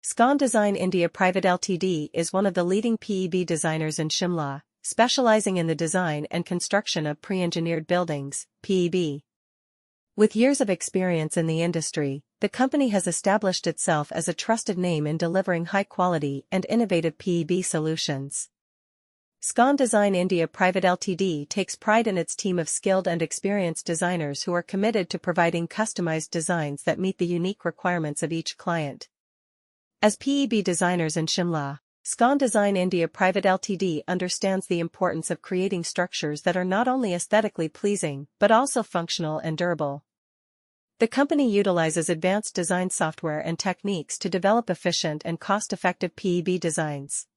SCON Design India Pvt Ltd is one of the leading PEB designers in Shimla, specializing in the design and construction of pre-engineered buildings, PEB. With years of experience in the industry, the company has established itself as a trusted name in delivering high-quality and innovative PEB solutions. SCON Design India Pvt Ltd takes pride in its team of skilled and experienced designers who are committed to providing customized designs that meet the unique requirements of each client. As PEB designers in Shimla, SCON Design India Pvt Ltd understands the importance of creating structures that are not only aesthetically pleasing but also functional and durable. The company utilizes advanced design software and techniques to develop efficient and cost-effective PEB designs.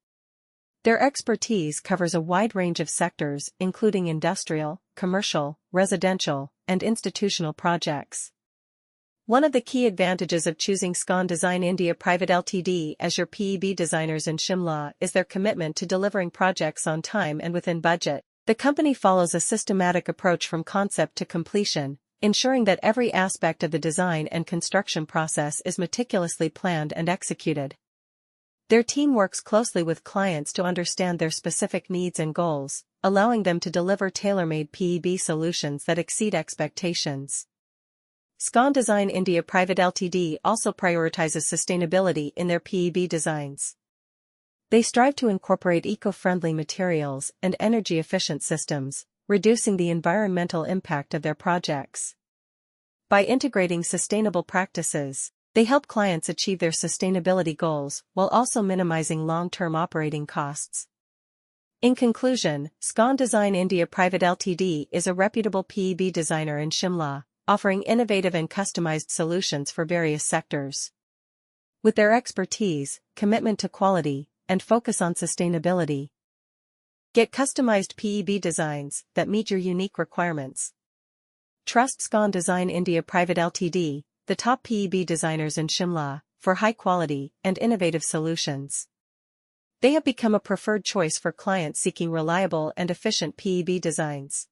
Their expertise covers a wide range of sectors, including industrial, commercial, residential, and institutional projects. One of the key advantages of choosing SCON Design India Pvt Ltd as your PEB designers in Shimla is their commitment to delivering projects on time and within budget. The company follows a systematic approach from concept to completion, ensuring that every aspect of the design and construction process is meticulously planned and executed. Their team works closely with clients to understand their specific needs and goals, allowing them to deliver tailor-made PEB solutions that exceed expectations. SCON Design India Pvt Ltd also prioritizes sustainability in their PEB designs. They strive to incorporate eco-friendly materials and energy-efficient systems, reducing the environmental impact of their projects. By integrating sustainable practices, they help clients achieve their sustainability goals while also minimizing long-term operating costs. In conclusion, SCON Design India Pvt Ltd is a reputable PEB designer in Shimla, offering innovative and customized solutions for various sectors. With their expertise, commitment to quality, and focus on sustainability, get customized PEB designs that meet your unique requirements. Trust SCON Design India Pvt Ltd, the top PEB designers in Shimla, for high-quality and innovative solutions. They have become a preferred choice for clients seeking reliable and efficient PEB designs.